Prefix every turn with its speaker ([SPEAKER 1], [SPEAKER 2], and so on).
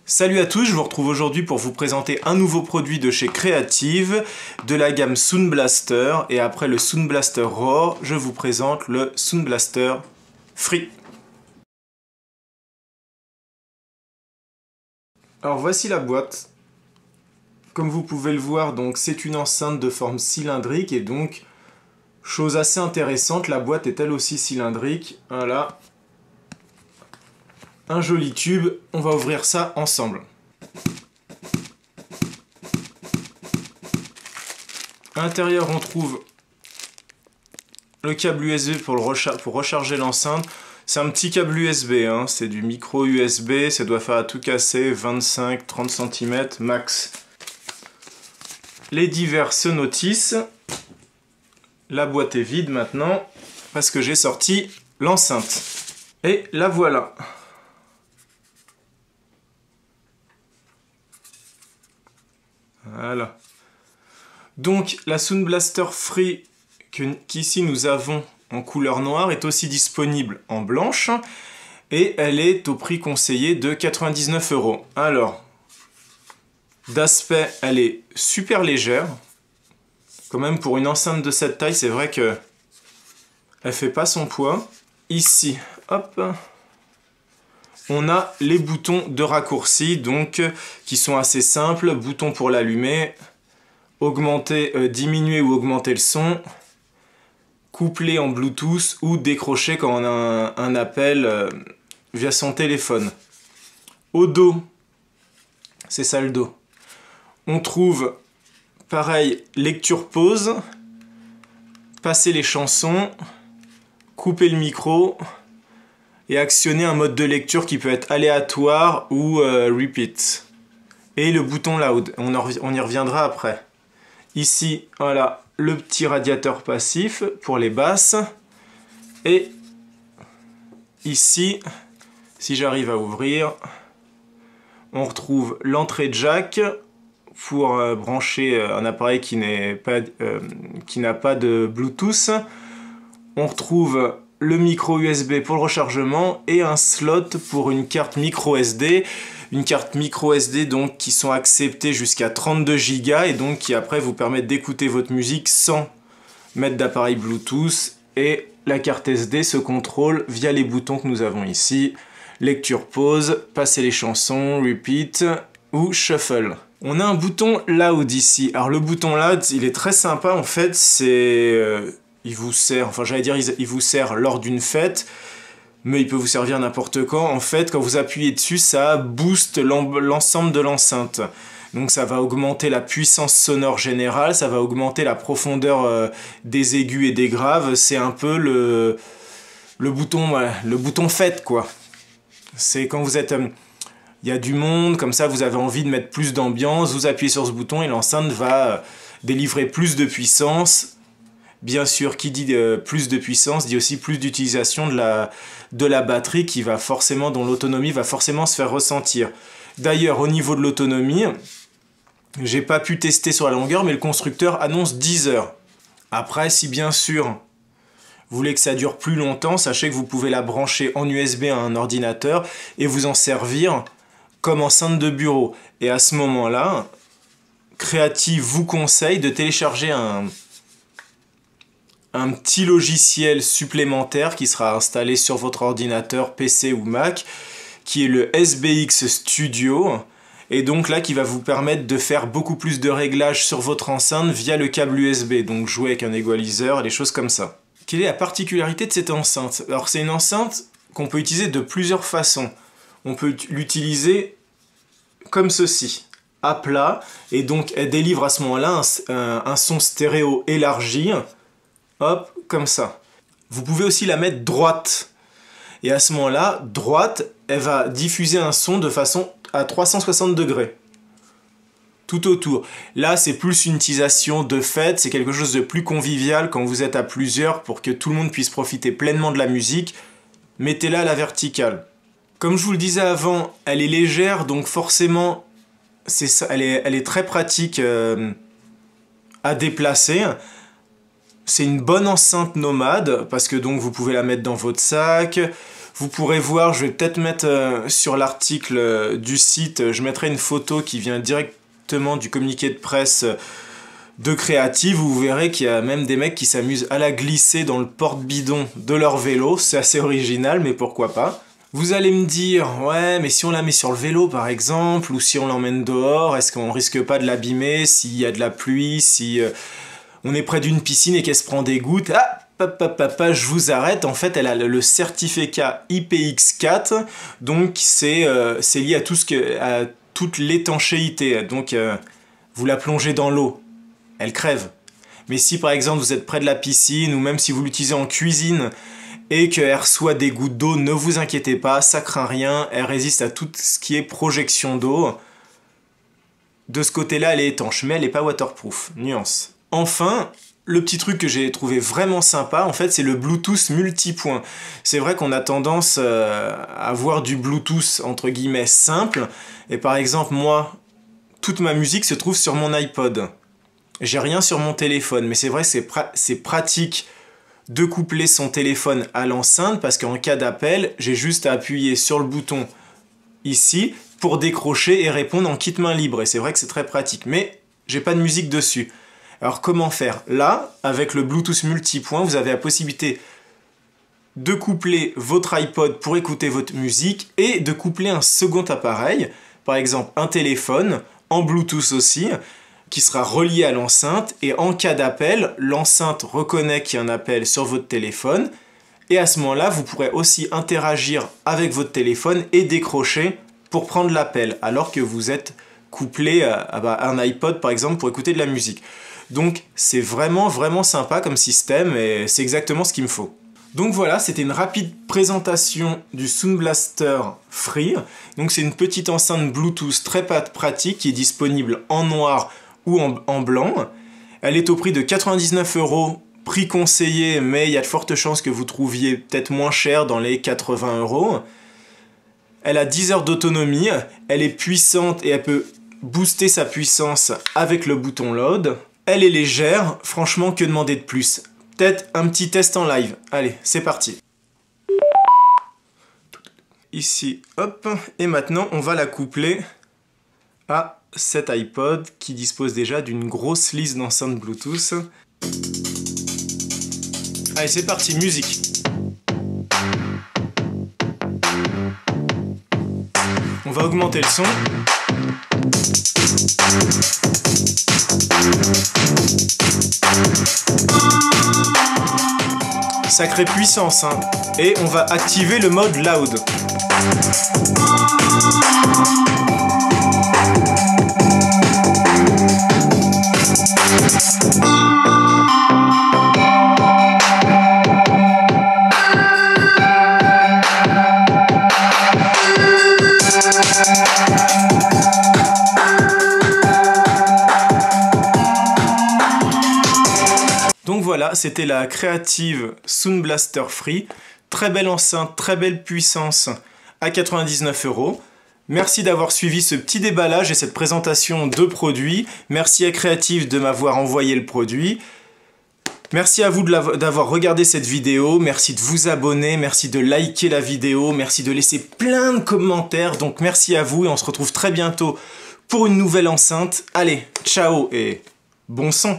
[SPEAKER 1] Salut à tous, je vous retrouve aujourd'hui pour vous présenter un nouveau produit de chez Creative, de la gamme Sound Blaster, et après le Sound Blaster Raw, je vous présente le Sound Blaster Free. Alors voici la boîte. Comme vous pouvez le voir, donc c'est une enceinte de forme cylindrique, et donc, chose assez intéressante, la boîte est elle aussi cylindrique. Voilà. Un joli tube, on va ouvrir ça ensemble. À l'intérieur, on trouve le câble USB pour recharger l'enceinte. C'est un petit câble USB, hein. C'est du micro USB, ça doit faire à tout casser 25-30 cm max. Les diverses notices. La boîte est vide maintenant parce que j'ai sorti l'enceinte. Et la voilà. Voilà. Donc la Sound Blaster Free qu'ici nous avons en couleur noire est aussi disponible en blanche et elle est au prix conseillé de 99 €. Alors, d'aspect, elle est super légère. Quand même pour une enceinte de cette taille, c'est vrai que elle fait pas son poids. Ici, hop, on a les boutons de raccourci, donc qui sont assez simples. Bouton pour l'allumer, augmenter, diminuer ou augmenter le son, coupler en Bluetooth ou décrocher quand on a un appel via son téléphone. Au dos, c'est ça le dos. On trouve pareil, lecture pause, passer les chansons, couper le micro et actionner un mode de lecture qui peut être aléatoire ou repeat. Et le bouton loud, on y reviendra après. Ici, voilà, le petit radiateur passif pour les basses. Et ici, si j'arrive à ouvrir, on retrouve l'entrée jack pour brancher un appareil qui n'a pas de Bluetooth. On retrouve le micro USB pour le rechargement et un slot pour une carte micro SD. Une carte micro SD donc qui sont acceptées jusqu'à 32 Go et donc qui après vous permettent d'écouter votre musique sans mettre d'appareil Bluetooth. Et la carte SD se contrôle via les boutons que nous avons ici. Lecture pause, passer les chansons, repeat ou shuffle. On a un bouton loud ici. Alors le bouton loud, il est très sympa en fait, il vous sert, enfin j'allais dire il vous sert lors d'une fête, mais il peut vous servir n'importe quand. En fait, quand vous appuyez dessus, ça booste l'ensemble de l'enceinte. Donc ça va augmenter la puissance sonore générale, ça va augmenter la profondeur des aigus et des graves. C'est un peu le bouton fête quoi. C'est quand vous êtes... il y a du monde, comme ça vous avez envie de mettre plus d'ambiance, vous appuyez sur ce bouton et l'enceinte va délivrer plus de puissance. Bien sûr, qui dit plus de puissance dit aussi plus d'utilisation de la batterie dont l'autonomie va forcément se faire ressentir. D'ailleurs, au niveau de l'autonomie, j'ai pas pu tester sur la longueur, mais le constructeur annonce 10 heures. Après, si bien sûr vous voulez que ça dure plus longtemps, sachez que vous pouvez la brancher en USB à un ordinateur et vous en servir comme enceinte de bureau. Et à ce moment-là, Creative vous conseille de télécharger un petit logiciel supplémentaire qui sera installé sur votre ordinateur PC ou Mac, qui est le SBX Studio, et donc là qui va vous permettre de faire beaucoup plus de réglages sur votre enceinte via le câble USB, donc jouer avec un égaliseur et des choses comme ça. Quelle est la particularité de cette enceinte? Alors c'est une enceinte qu'on peut utiliser de plusieurs façons. On peut l'utiliser comme ceci, à plat, et donc elle délivre à ce moment-là un son stéréo élargi. Hop, comme ça. Vous pouvez aussi la mettre droite. Et à ce moment-là, droite, elle va diffuser un son de façon à 360 degrés. Tout autour. Là, c'est plus une utilisation de fête, c'est quelque chose de plus convivial quand vous êtes à plusieurs pour que tout le monde puisse profiter pleinement de la musique. Mettez-la à la verticale. Comme je vous le disais avant, elle est légère, donc forcément, elle est très pratique à déplacer. C'est une bonne enceinte nomade parce que donc vous pouvez la mettre dans votre sac, Vous pourrez voir, je vais peut-être mettre sur l'article du site, je mettrai une photo qui vient directement du communiqué de presse de Creative, où vous verrez qu'il y a même des mecs qui s'amusent à la glisser dans le porte-bidon de leur vélo. C'est assez original, mais pourquoi pas. Vous allez me dire, ouais, mais si on la met sur le vélo par exemple, ou si on l'emmène dehors, est-ce qu'on risque pas de l'abîmer s'il y a de la pluie, si on est près d'une piscine et qu'elle se prend des gouttes? Ah, papa, je vous arrête, en fait elle a le certificat IPX4, donc c'est lié à toute l'étanchéité, donc vous la plongez dans l'eau, elle crève. Mais si par exemple vous êtes près de la piscine, ou même si vous l'utilisez en cuisine, et qu'elle reçoit des gouttes d'eau, ne vous inquiétez pas, ça craint rien, elle résiste à tout ce qui est projection d'eau. De ce côté-là, elle est étanche, mais elle n'est pas waterproof, nuance. Enfin, le petit truc que j'ai trouvé vraiment sympa, en fait, c'est le Bluetooth multipoint. C'est vrai qu'on a tendance à avoir du Bluetooth, entre guillemets, simple, et par exemple, moi, toute ma musique se trouve sur mon iPod. J'ai rien sur mon téléphone, mais c'est vrai que c'est pratique de coupler son téléphone à l'enceinte, parce qu'en cas d'appel, j'ai juste à appuyer sur le bouton ici pour décrocher et répondre en kit main libre. Et c'est vrai que c'est très pratique, mais j'ai pas de musique dessus. Alors comment faire? Là, avec le Bluetooth multipoint, vous avez la possibilité de coupler votre iPod pour écouter votre musique et de coupler un second appareil, par exemple un téléphone, en Bluetooth aussi, qui sera relié à l'enceinte, et en cas d'appel, l'enceinte reconnaît qu'il y a un appel sur votre téléphone, et à ce moment-là, vous pourrez aussi interagir avec votre téléphone et décrocher pour prendre l'appel, alors que vous êtes couplé à un iPod par exemple pour écouter de la musique. Donc c'est vraiment sympa comme système, et c'est exactement ce qu'il me faut. Donc voilà, c'était une rapide présentation du Sound Blaster Free. Donc c'est une petite enceinte Bluetooth très pratique qui est disponible en noir ou en blanc. Elle est au prix de 99 €, prix conseillé, mais il y a de fortes chances que vous trouviez peut-être moins cher dans les 80 €. Elle a 10 heures d'autonomie, elle est puissante et elle peut booster sa puissance avec le bouton load. Elle est légère, franchement que demander de plus? Peut-être un petit test en live. Allez, c'est parti. Ici, hop, et maintenant on va la coupler à cet iPod qui dispose déjà d'une grosse liste d'enceintes Bluetooth. Allez, c'est parti, musique. On va augmenter le son. Sacrée puissance, hein. Et on va activer le mode loud. Donc voilà, c'était la Creative Sound Blaster Free. Très belle enceinte, très belle puissance à 99 €. Merci d'avoir suivi ce petit déballage et cette présentation de produits. Merci à Creative de m'avoir envoyé le produit. Merci à vous d'avoir regardé cette vidéo. Merci de vous abonner, merci de liker la vidéo, merci de laisser plein de commentaires. Donc merci à vous et on se retrouve très bientôt pour une nouvelle enceinte. Allez, ciao et bon son!